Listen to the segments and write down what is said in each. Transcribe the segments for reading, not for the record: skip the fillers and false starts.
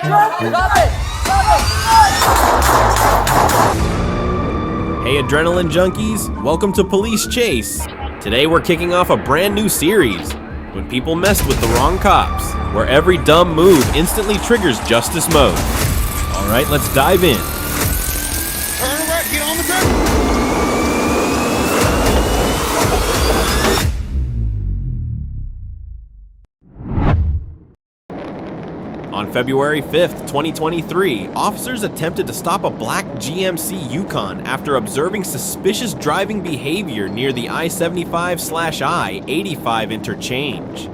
Hey adrenaline junkies, welcome to Police Chase. Today we're kicking off a brand new series, When People Messed with the Wrong Cops, where every dumb move instantly triggers justice mode. Alright, let's dive in. Turn right, get on the track. On February 5th, 2023, officers attempted to stop a black GMC Yukon after observing suspicious driving behavior near the I-75/I-85 interchange.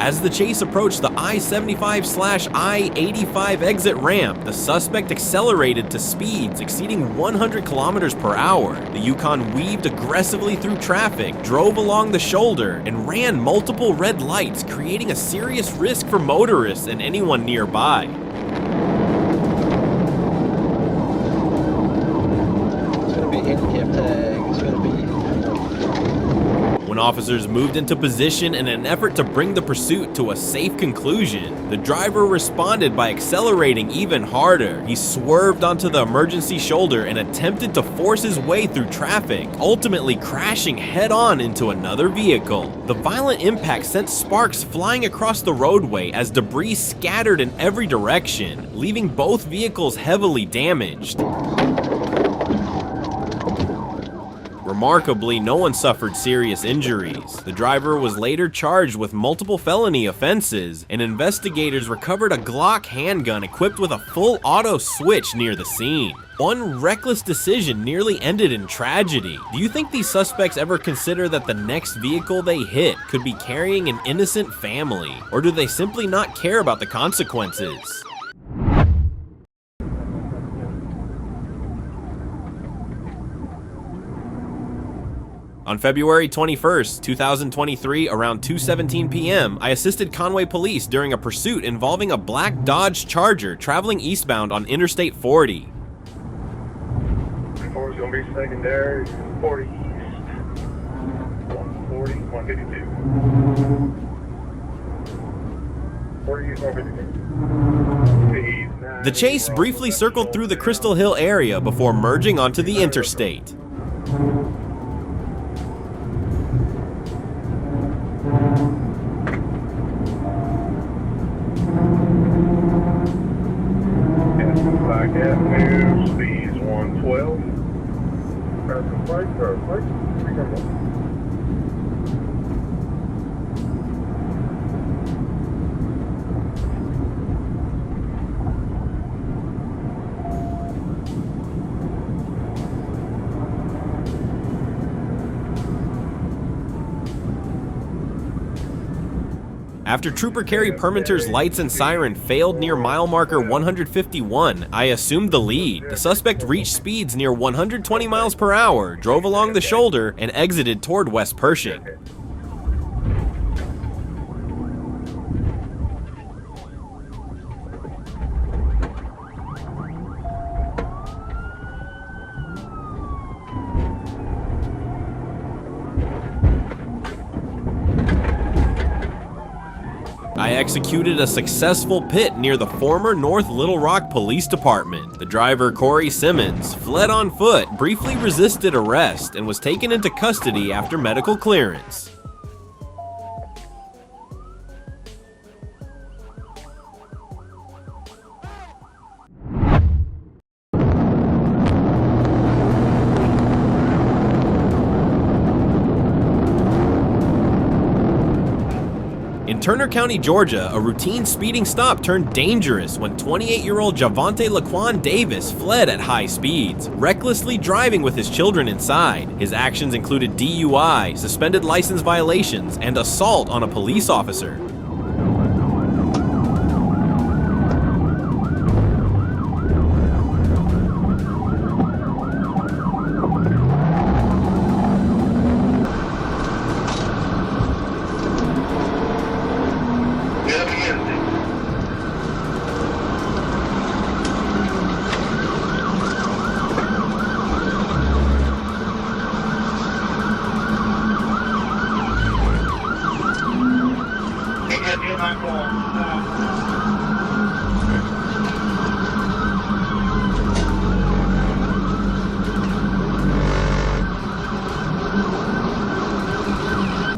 As the chase approached the I-75/I-85 exit ramp, the suspect accelerated to speeds exceeding 100 kilometers per hour. The Yukon weaved aggressively through traffic, drove along the shoulder, and ran multiple red lights, creating a serious risk for motorists and anyone nearby. It's gonna be a handicap tag. It's gonna be. When officers moved into position in an effort to bring the pursuit to a safe conclusion, the driver responded by accelerating even harder. He swerved onto the emergency shoulder and attempted to force his way through traffic, ultimately crashing head-on into another vehicle. The violent impact sent sparks flying across the roadway as debris scattered in every direction, leaving both vehicles heavily damaged. Remarkably, no one suffered serious injuries. The driver was later charged with multiple felony offenses, and investigators recovered a Glock handgun equipped with a full auto switch near the scene. One reckless decision nearly ended in tragedy. Do you think these suspects ever consider that the next vehicle they hit could be carrying an innocent family? Or do they simply not care about the consequences? On February 21st, 2023, around 2:17 p.m., I assisted Conway Police during a pursuit involving a black Dodge Charger traveling eastbound on Interstate 40. 4 is going to be secondary, 40 east, 140, 152. 40 east, 152. The chase briefly circled through the Crystal Hill area before merging onto the interstate. Black Avenue, speeds 112. Press the flight, After Trooper Kerry Perminter's lights and siren failed near mile marker 151, I assumed the lead. The suspect reached speeds near 120 miles per hour, drove along the shoulder, and exited toward West Pershing. I executed a successful pit near the former North Little Rock Police Department. The driver, Corey Simmons, fled on foot, briefly resisted arrest, and was taken into custody after medical clearance. In Turner County, Georgia, a routine speeding stop turned dangerous when 28-year-old Javante Laquan Davis fled at high speeds, recklessly driving with his children inside. His actions included DUI, suspended license violations, and assault on a police officer. that call.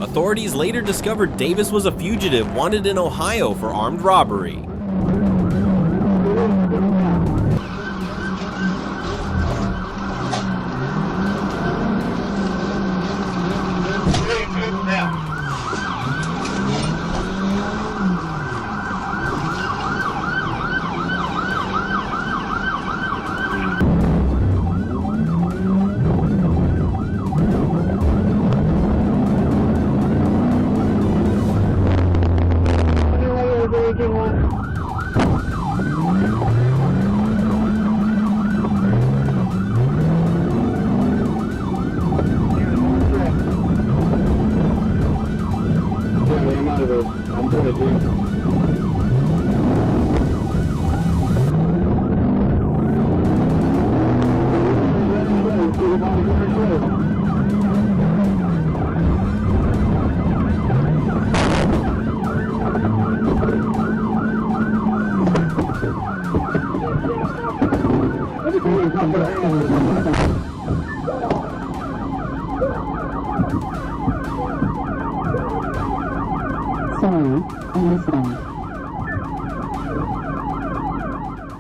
Authorities later discovered Davis was a fugitive wanted in Ohio for armed robbery.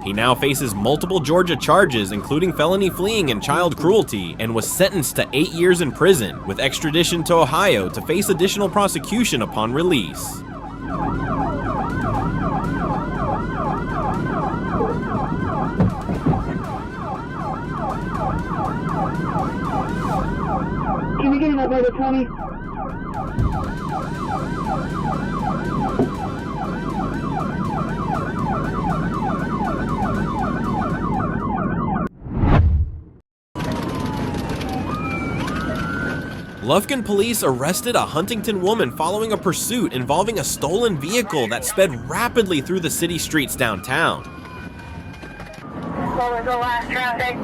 He now faces multiple Georgia charges, including felony fleeing and child cruelty, and was sentenced to 8 years in prison, with extradition to Ohio to face additional prosecution upon release. Can you get him up there, Tony? Lufkin police arrested a Huntington woman following a pursuit involving a stolen vehicle that sped rapidly through the city streets downtown. What was the last traffic?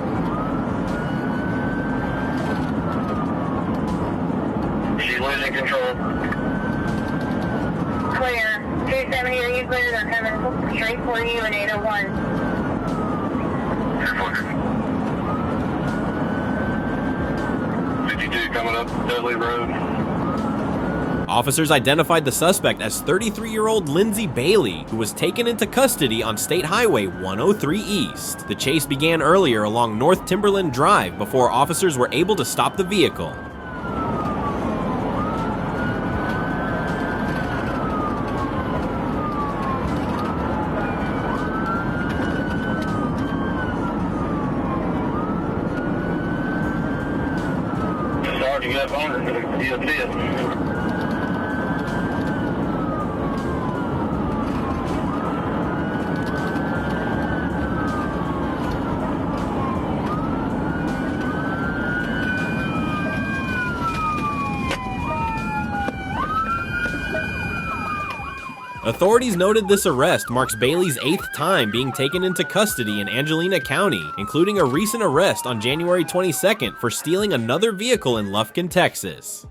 She's losing control. Clear. 270 are you clear? They're coming straight for you in 801. Coming up Dudley Road. Officers identified the suspect as 33-year-old Lindsay Bailey, who was taken into custody on State Highway 103 East. The chase began earlier along North Timberland Drive before officers were able to stop the vehicle. You got on it, you'll see it. Authorities noted this arrest marks Bailey's 8th time being taken into custody in Angelina County, including a recent arrest on January 22nd for stealing another vehicle in Lufkin, Texas.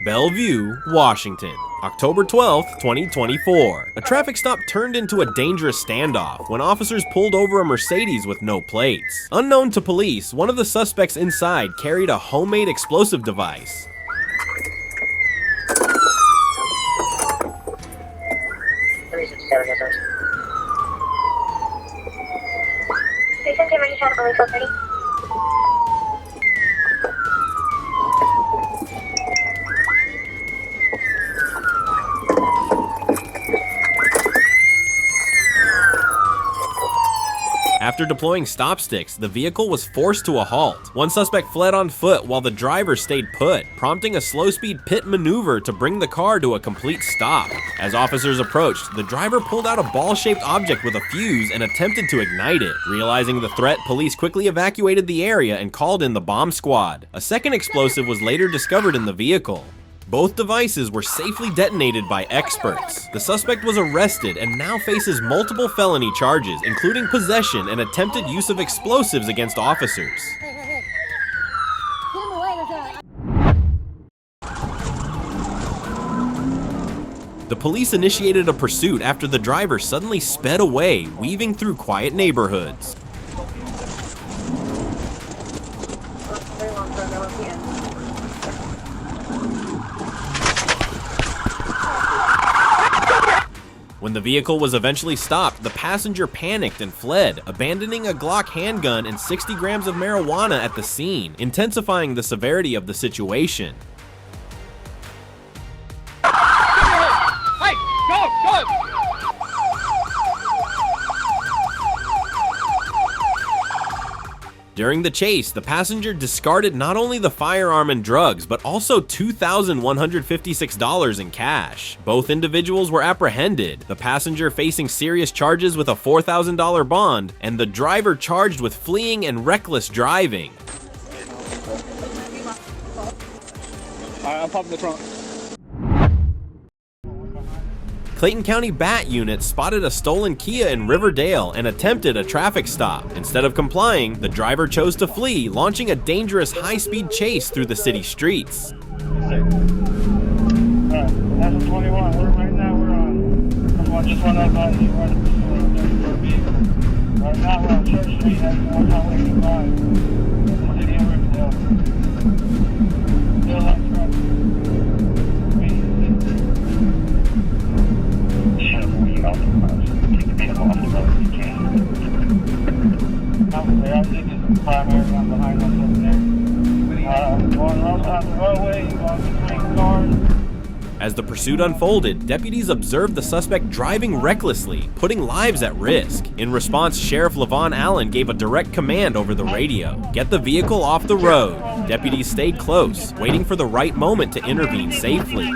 Bellevue, Washington, October 12, 2024. A traffic stop turned into a dangerous standoff when officers pulled over a Mercedes with no plates. Unknown to police, one of the suspects inside carried a homemade explosive device. After deploying stop sticks, the vehicle was forced to a halt. One suspect fled on foot while the driver stayed put, prompting a slow-speed pit maneuver to bring the car to a complete stop. As officers approached, the driver pulled out a ball-shaped object with a fuse and attempted to ignite it. Realizing the threat, police quickly evacuated the area and called in the bomb squad. A second explosive was later discovered in the vehicle. Both devices were safely detonated by experts. The suspect was arrested and now faces multiple felony charges, including possession and attempted use of explosives against officers. Get him away, The police initiated a pursuit after the driver suddenly sped away, weaving through quiet neighborhoods. When the vehicle was eventually stopped, the passenger panicked and fled, abandoning a Glock handgun and 60 grams of marijuana at the scene, intensifying the severity of the situation. Hey, go, go! During the chase, the passenger discarded not only the firearm and drugs, but also $2,156 in cash. Both individuals were apprehended, the passenger facing serious charges with a $4,000 bond, and the driver charged with fleeing and reckless driving. Alright, I'm popping the trunk. Clayton County BAT unit spotted a stolen Kia in Riverdale and attempted a traffic stop. Instead of complying, the driver chose to flee, launching a dangerous high-speed chase through the city streets. Alright, that's 21. Right now we're on. Just one up on you. Right now we're on Church Street. That's on Highway 85. City of Riverdale. Still a lot of traffic. Take the vehicle off the road if you can. I think it's primary one behind us over there. Going outside the roadway, going between cars. As the pursuit unfolded, deputies observed the suspect driving recklessly, putting lives at risk. In response, Sheriff Levon Allen gave a direct command over the radio: get the vehicle off the road. Deputies stayed close, waiting for the right moment to intervene safely.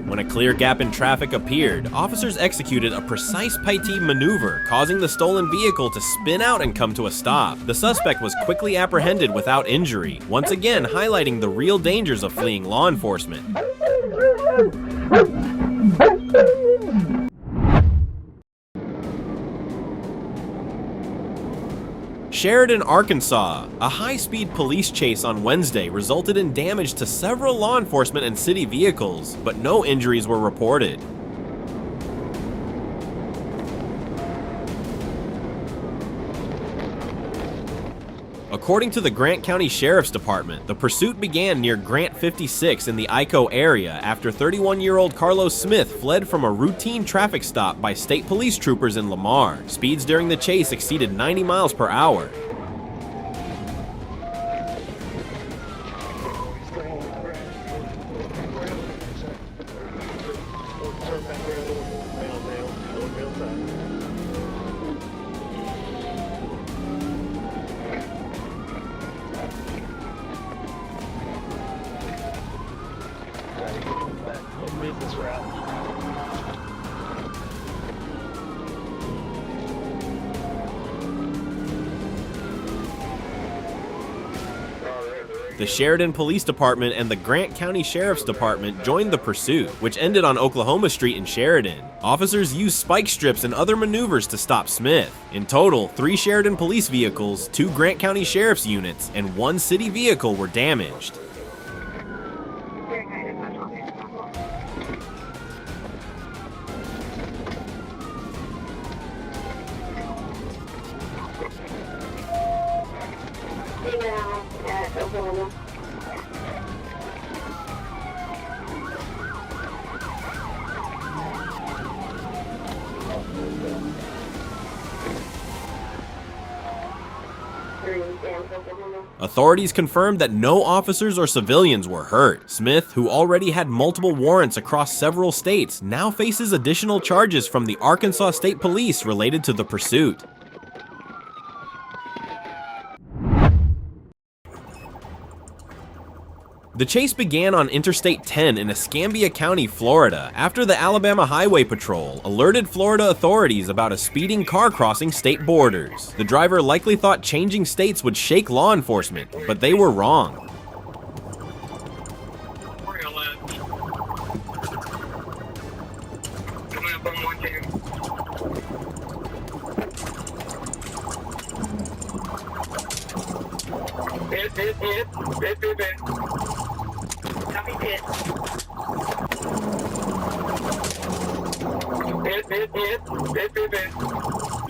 When a clear gap in traffic appeared, officers executed a precise Paiti maneuver, causing the stolen vehicle to spin out and come to a stop. The suspect was quickly apprehended without injury, once again highlighting the real dangers of fleeing law enforcement. Sheridan, Arkansas. A high-speed police chase on Wednesday resulted in damage to several law enforcement and city vehicles, but no injuries were reported. According to the Grant County Sheriff's Department, the pursuit began near Grant 56 in the Ico area after 31-year-old Carlos Smith fled from a routine traffic stop by state police troopers in Lamar. Speeds during the chase exceeded 90 miles per hour. Business route. The Sheridan Police Department and the Grant County Sheriff's Department joined the pursuit, which ended on Oklahoma Street in Sheridan. Officers used spike strips and other maneuvers to stop Smith. In total, 3 Sheridan police vehicles, 2 Grant County Sheriff's units, and 1 city vehicle were damaged. Authorities confirmed that no officers or civilians were hurt. Smith, who already had multiple warrants across several states, now faces additional charges from the Arkansas State Police related to the pursuit. The chase began on Interstate 10 in Escambia County, Florida, after the Alabama Highway Patrol alerted Florida authorities about a speeding car crossing state borders. The driver likely thought changing states would shake law enforcement, but they were wrong. Hit.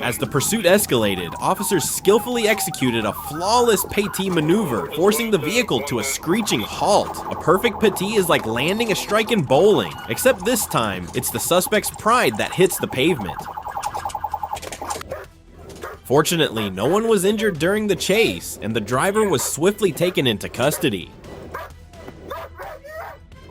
As the pursuit escalated, officers skillfully executed a flawless pété maneuver, forcing the vehicle to a screeching halt. A perfect pété is like landing a strike in bowling, except this time, it's the suspect's pride that hits the pavement. Fortunately, no one was injured during the chase, and the driver was swiftly taken into custody.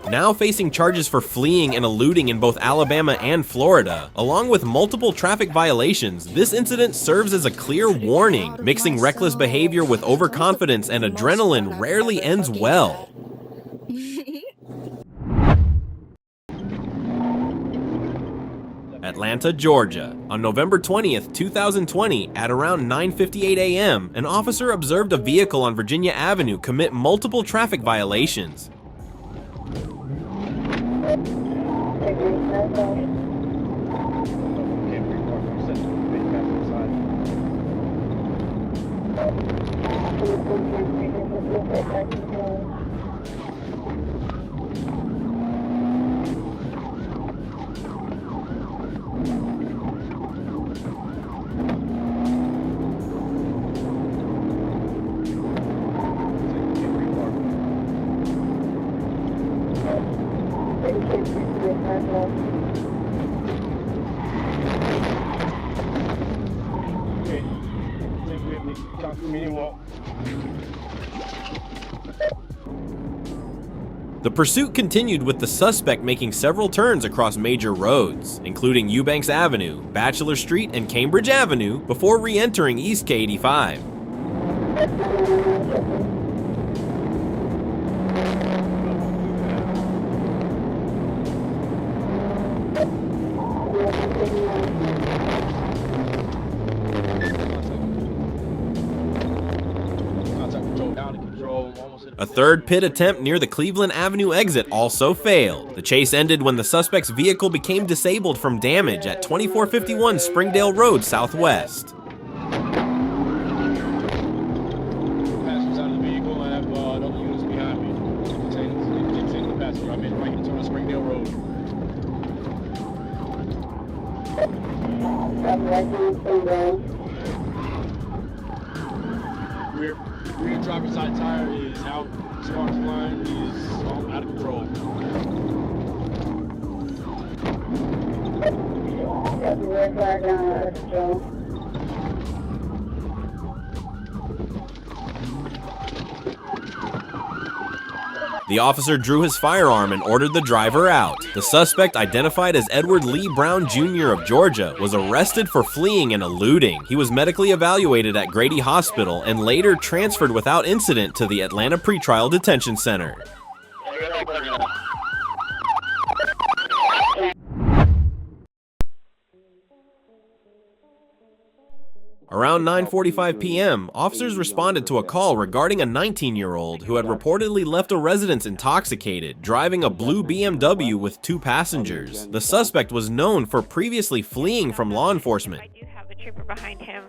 Now facing charges for fleeing and eluding in both Alabama and Florida, along with multiple traffic violations, this incident serves as a clear warning. Mixing reckless behavior with overconfidence and adrenaline rarely ends well. Atlanta, Georgia. On November 20th, 2020, at around 9:58 a.m., an officer observed a vehicle on Virginia Avenue commit multiple traffic violations. The pursuit continued with the suspect making several turns across major roads, including Eubanks Avenue, Bachelor Street, and Cambridge Avenue, before re-entering East K85. A third pit attempt near the Cleveland Avenue exit also failed. The chase ended when the suspect's vehicle became disabled from damage at 2451 Springdale Road Southwest. Passengers out of the vehicle. I have other units behind me. Contain the passenger. I'm in right into Springdale Road. Rear driver's side tire is out. Spark line is out of control. The officer drew his firearm and ordered the driver out. The suspect, identified as Edward Lee Brown Jr. of Georgia, was arrested for fleeing and eluding. He was medically evaluated at Grady Hospital and later transferred without incident to the Atlanta Pretrial Detention Center. Around 9:45 p.m., officers responded to a call regarding a 19-year-old who had reportedly left a residence intoxicated, driving a blue BMW with 2 passengers. The suspect was known for previously fleeing from law enforcement. I do have a trooper behind him.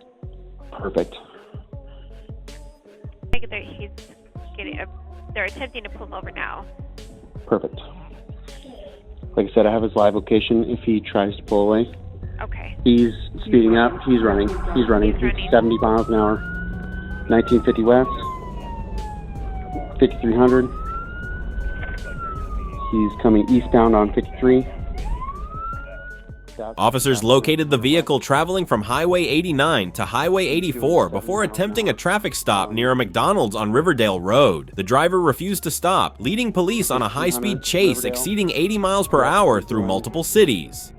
Perfect. They're attempting to pull him over now. Perfect. Like I said, I have his live location if he tries to pull away. Okay. He's speeding up. He's running. He's 70 miles an hour. 1950 west. 5300. He's coming eastbound on 53. Officers located the vehicle traveling from Highway 89 to Highway 84 before attempting a traffic stop near a McDonald's on Riverdale Road. The driver refused to stop, leading police on a high-speed chase exceeding 80 miles per hour through multiple cities.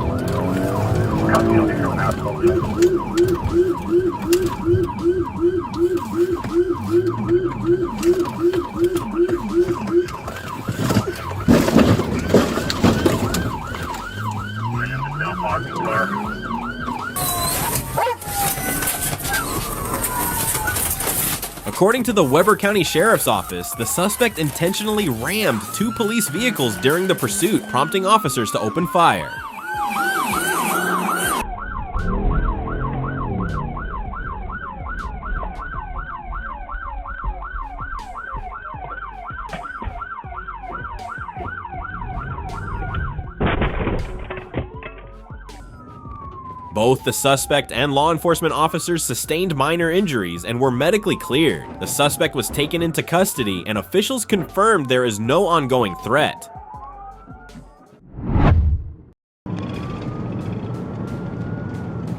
According to the Weber County Sheriff's Office, the suspect intentionally rammed 2 police vehicles during the pursuit, prompting officers to open fire. Both the suspect and law enforcement officers sustained minor injuries and were medically cleared. The suspect was taken into custody, and officials confirmed there is no ongoing threat.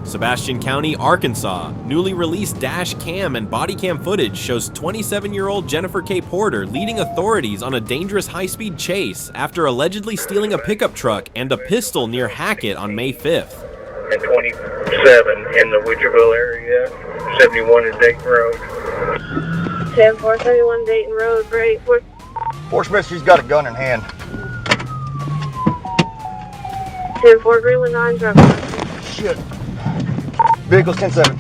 Sebastian County, Arkansas. Newly released Dashcam and Bodycam footage shows 27-year-old Jennifer K. Porter leading authorities on a dangerous high-speed chase after allegedly stealing a pickup truck and a pistol near Hackett on May 5th. And 27 in the Witcherville area, 71 in Dayton Road. 10-471 Dayton Road, break. Fort Smith, she's got a gun in hand. 10-4 Greenwood 9 driver. Shit. Vehicle's 10-7.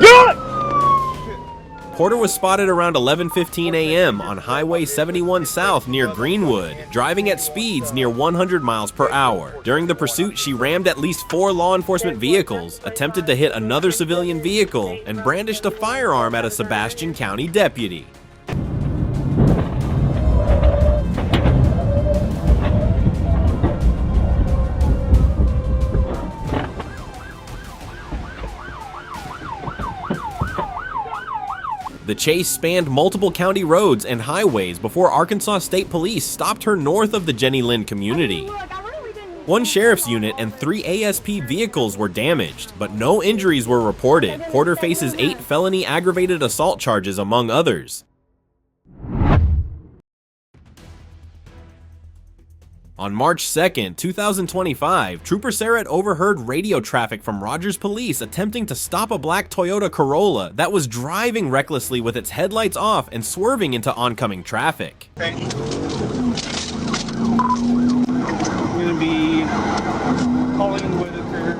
Gun! Porter was spotted around 11:15 a.m. on Highway 71 South near Greenwood, driving at speeds near 100 miles per hour. During the pursuit, she rammed at least 4 law enforcement vehicles, attempted to hit another civilian vehicle, and brandished a firearm at a Sebastian County deputy. The chase spanned multiple county roads and highways before Arkansas State Police stopped her north of the Jenny Lind community. 1 sheriff's unit and 3 ASP vehicles were damaged, but no injuries were reported. Porter faces 8 felony aggravated assault charges, among others. On March 2nd, 2025, Trooper Sarrett overheard radio traffic from Rogers Police attempting to stop a black Toyota Corolla that was driving recklessly with its headlights off and swerving into oncoming traffic. I'm gonna be calling in Whitaker,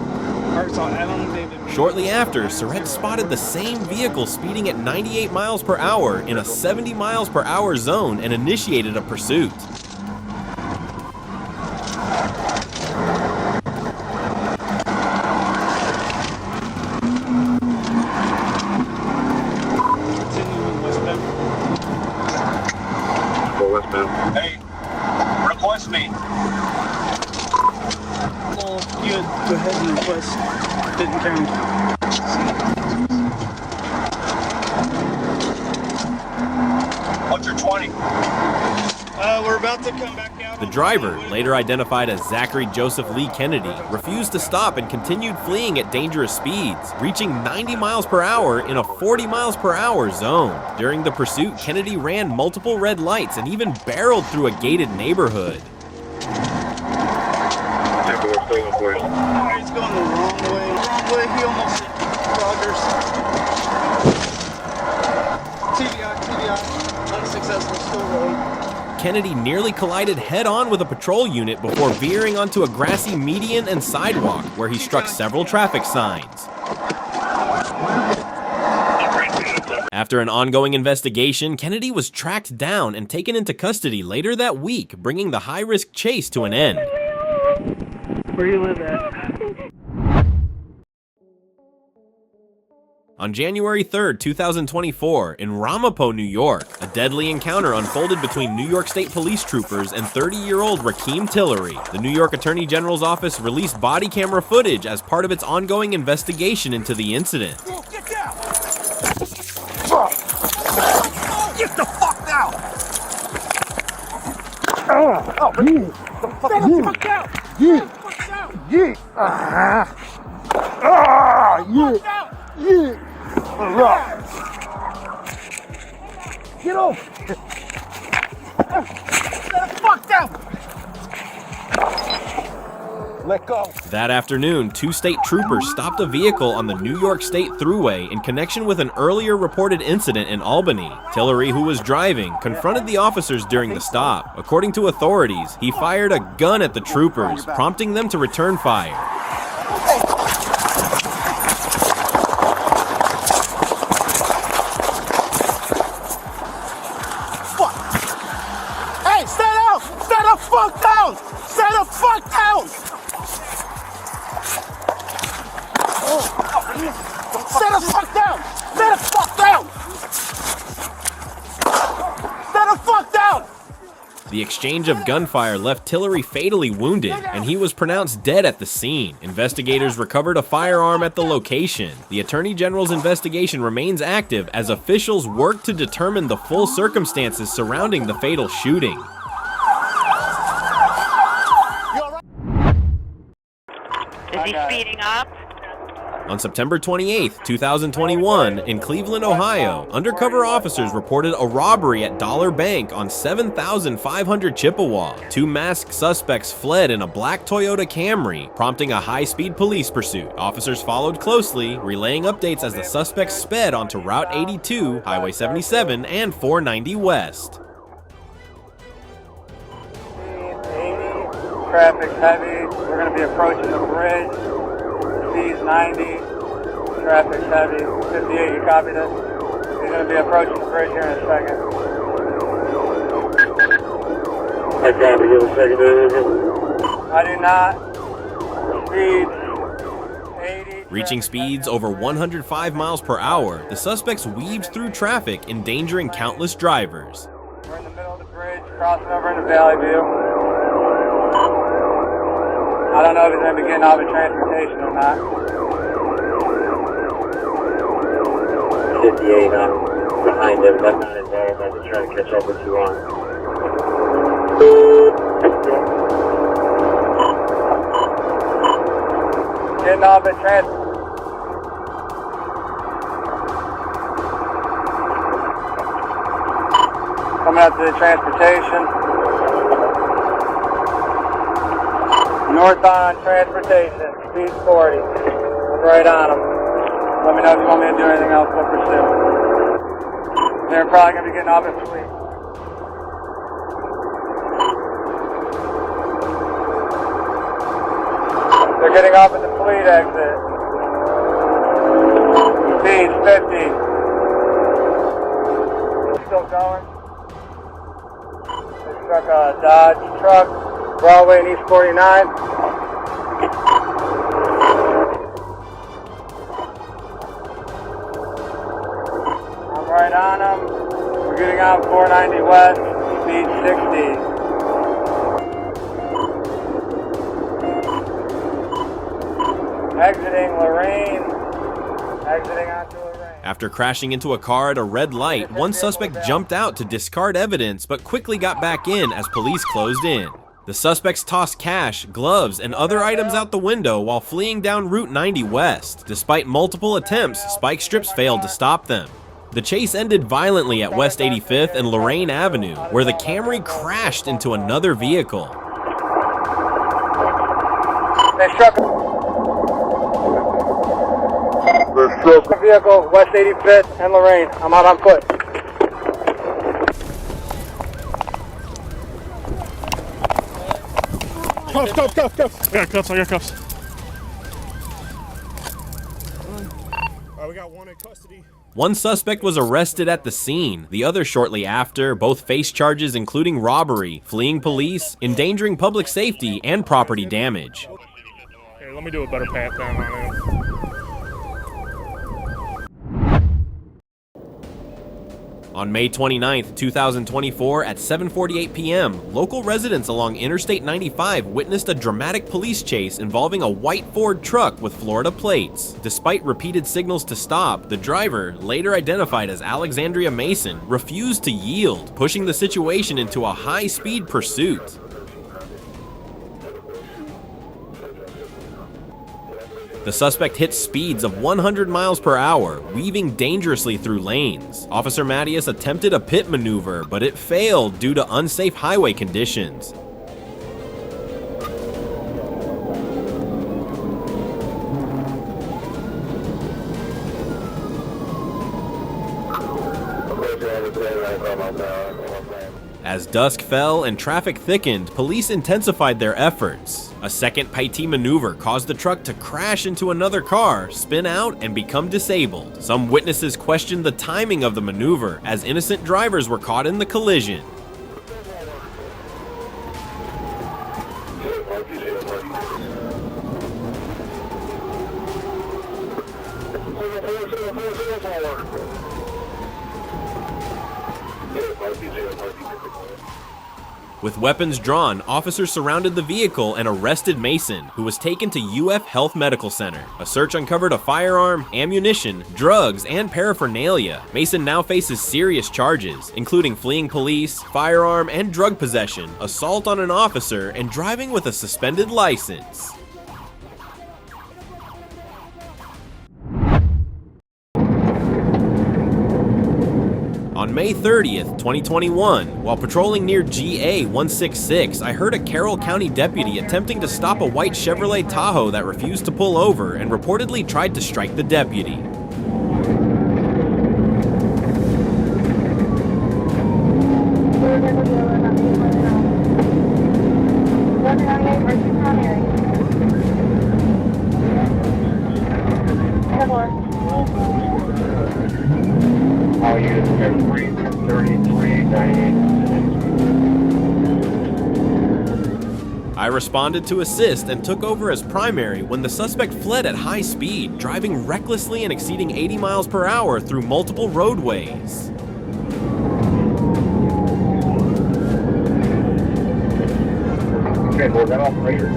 Arkansas, Adam David. Shortly after, Sarrett spotted the same vehicle speeding at 98 miles per hour in a 70 miles per hour zone and initiated a pursuit. Hey, request me. Well, you go ahead and request. Didn't count. What's your 20? We're about to come back out. The driver, later identified as Zachary Joseph Lee Kennedy, refused to stop and continued fleeing at dangerous speeds, reaching 90 miles per hour in a 40 miles per hour zone. During the pursuit, Kennedy ran multiple red lights and even barreled through a gated neighborhood. He's going the wrong way. Wrong way. He almost hit Rogers. TBI. Unsuccessful, still rolling. Kennedy nearly collided head-on with a patrol unit before veering onto a grassy median and sidewalk, where he struck several traffic signs. After an ongoing investigation, Kennedy was tracked down and taken into custody later that week, bringing the high-risk chase to an end. Where you live at? On January 3rd, 2024, in Ramapo, New York, a deadly encounter unfolded between New York State Police troopers and 30-year-old Rakeem Tillery. The New York Attorney General's office released body camera footage as part of its ongoing investigation into the incident. Get down! Get the fuck down! Oh, get the fuck down! Get Get off! Fuck down! Let go. That afternoon, 2 state troopers stopped a vehicle on the New York State Thruway in connection with an earlier reported incident in Albany. Tillery, who was driving, confronted the officers during the stop. According to authorities, he fired a gun at the troopers, prompting them to return fire. Hey, stay down! Stay the fuck down! Stay the fuck down! Stay the fuck down! Stay the fuck down! Stay the fuck down! The exchange of gunfire left Tillery fatally wounded, and he was pronounced dead at the scene. Investigators recovered a firearm at the location. The Attorney General's investigation remains active as officials work to determine the full circumstances surrounding the fatal shooting. Is he speeding up? On September 28, 2021, in Cleveland, Ohio, undercover officers reported a robbery at Dollar Bank on 7,500 Chippewa. Two masked suspects fled in a black Toyota Camry, prompting a high-speed police pursuit. Officers followed closely, relaying updates as the suspects sped onto Route 82, Highway 77, and 490 West. Traffic's heavy. We're going to be approaching the bridge. Speed's 90. Traffic's heavy. 58, you copy this? He's going to be approaching the bridge here in a second. I copy you in a second. I do not. Speed 80. Reaching speeds over 105 miles per hour, the suspects weaved through traffic, endangering countless drivers. We're in the middle of the bridge, crossing over into Valley View. I don't know if he's going to be getting off of transportation or not. 58 behind him. That's not involved. I'm just trying to catch up with you on. Getting off at transportation. Coming out to the transportation. Northbound on transportation, speed 40. I'm right on them. Let me know if you want me to do anything else, we'll pursue. They're probably going to be getting off at Fleet. They're getting off at the Fleet exit. Speed 50. Still going. They struck a Dodge truck. Broadway and East 49. I'm right on them. We're getting on 490 West, speed 60. Exiting Lorraine. Exiting onto Lorraine. After crashing into a car at a red light, one suspect jumped out to discard evidence but quickly got back in as police closed in. The suspects tossed cash, gloves, and other items out the window while fleeing down Route 90 West. Despite multiple attempts, spike strips failed to stop them. The chase ended violently at West 85th and Lorraine Avenue, where the Camry crashed into another vehicle. They struck a vehicle, West 85th and Lorraine. I'm out on foot. Cuffs. I got cuffs. We got one in custody. One suspect was arrested at the scene, the other shortly after. Both faced charges including robbery, fleeing police, endangering public safety, and property damage. Here, let me do a better pat down on him. On May 29, 2024 at 7:48 p.m., local residents along Interstate 95 witnessed a dramatic police chase involving a white Ford truck with Florida plates. Despite repeated signals to stop, the driver, later identified as Alexandria Mason, refused to yield, pushing the situation into a high-speed pursuit. The suspect hit speeds of 100 miles per hour, weaving dangerously through lanes. Officer Mattias attempted a pit maneuver, but it failed due to unsafe highway conditions. As dusk fell and traffic thickened, police intensified their efforts. A second Paiti maneuver caused the truck to crash into another car, spin out, and become disabled. Some witnesses questioned the timing of the maneuver, as innocent drivers were caught in the collision. With weapons drawn, officers surrounded the vehicle and arrested Mason, who was taken to UF Health Medical Center. A search uncovered a firearm, ammunition, drugs, and paraphernalia. Mason now faces serious charges, including fleeing police, firearm and drug possession, assault on an officer, and driving with a suspended license. On May 30th, 2021, while patrolling near GA 166, I heard a Carroll County deputy attempting to stop a white Chevrolet Tahoe that refused to pull over and reportedly tried to strike the deputy. All units are 3398. I responded to assist and took over as primary when the suspect fled at high speed, driving recklessly and exceeding 80 miles per hour through multiple roadways. Okay, well, that operator.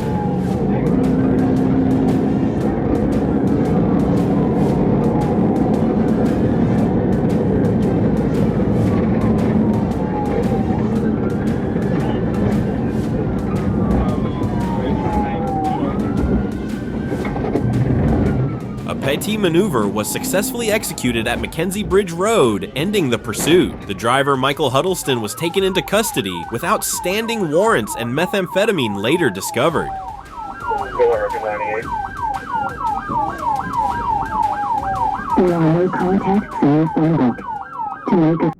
A petit maneuver was successfully executed at Mackenzie Bridge Road, ending the pursuit. The driver, Michael Huddleston, was taken into custody with outstanding warrants and methamphetamine later discovered. There are no contacts in your phone book. To make a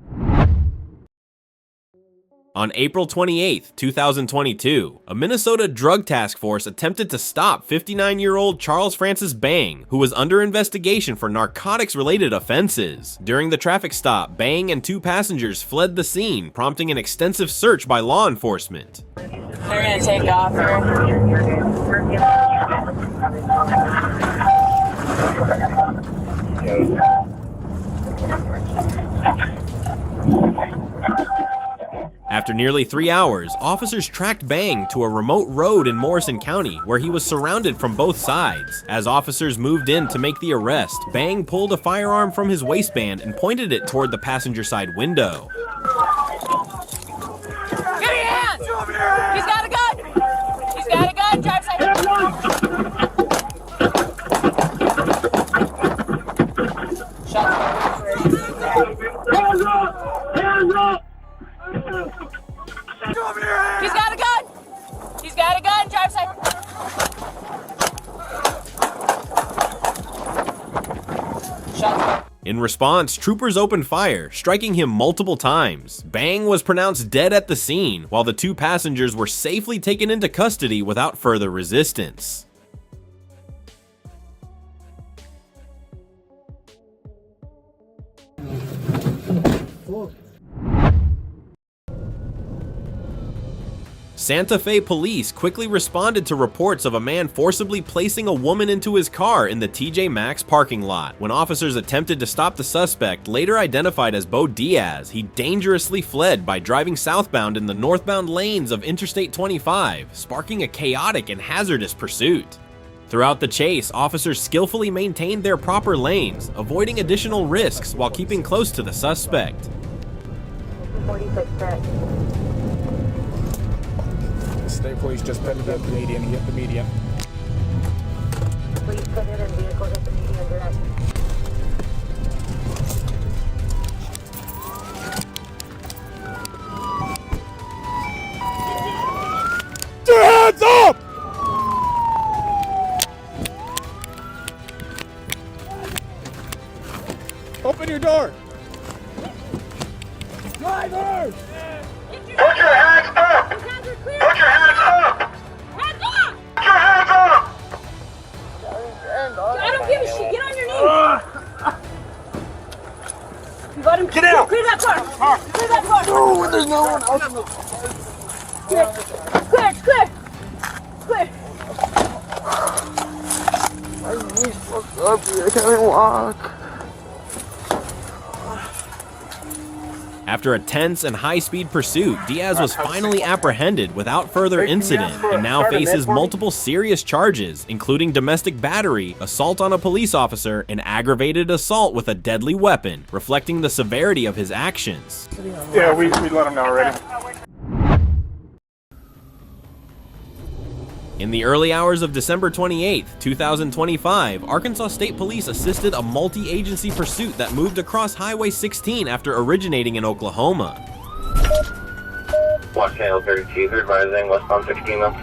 On April 28, 2022, a Minnesota drug task force attempted to stop 59-year-old Charles Francis Bang, who was under investigation for narcotics-related offenses. During the traffic stop, Bang and two passengers fled the scene, prompting an extensive search by law enforcement. They're gonna take off her. After nearly 3 hours, officers tracked Bang to a remote road in Morrison County, where he was surrounded from both sides. As officers moved in to make the arrest, Bang pulled a firearm from his waistband and pointed it toward the passenger side window. Give me your hands! He's got a gun! He's got a gun! Drive side. Hands up! Hands up! He's got a gun! He's got a gun! Drive side. In response, troopers opened fire, striking him multiple times. Bang was pronounced dead at the scene, while the two passengers were safely taken into custody without further resistance. Santa Fe police quickly responded to reports of a man forcibly placing a woman into his car in the TJ Maxx parking lot. When officers attempted to stop the suspect, later identified as Bo Diaz, he dangerously fled by driving southbound in the northbound lanes of Interstate 25, sparking a chaotic and hazardous pursuit. Throughout the chase, officers skillfully maintained their proper lanes, avoiding additional risks while keeping close to the suspect. 46 back. State police just put it up the median. He hit the median. Please put it in vehicle at the median direct. Get your hands up! Open your door. Driver! Put your hands up! Put your hands up! Hands up! Put your hands up! I don't give a shit. Get on your knees. You got him. Get out! Clear that car. Clear that car. No, there's no one else. Clear. Clear. Clear. Clear. I'm really fucked up here. I can't walk. After a tense and high-speed pursuit, Diaz was finally apprehended without further incident and now faces multiple serious charges, including domestic battery, assault on a police officer, and aggravated assault with a deadly weapon, reflecting the severity of his actions. Yeah, we let him know already. In the early hours of December 28, 2025, Arkansas State Police assisted a multi-agency pursuit that moved across Highway 16 after originating in Oklahoma. Watch channel 32, advising westbound 16 miles.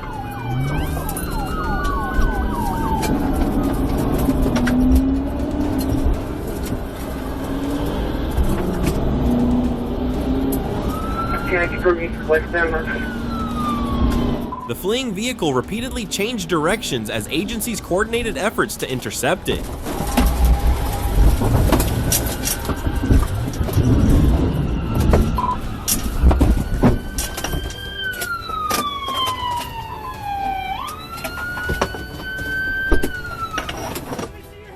Can I confirm you select them? The fleeing vehicle repeatedly changed directions as agencies coordinated efforts to intercept it.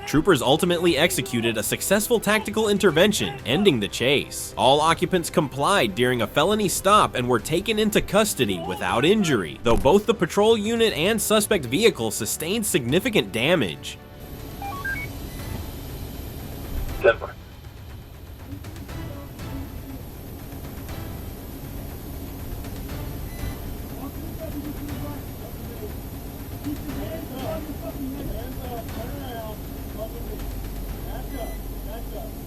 Troopers ultimately executed a successful tactical intervention, ending the chase. All occupants complied during a felony stop and were taken into custody without injury, though both the patrol unit and suspect vehicle sustained significant damage. 10-4.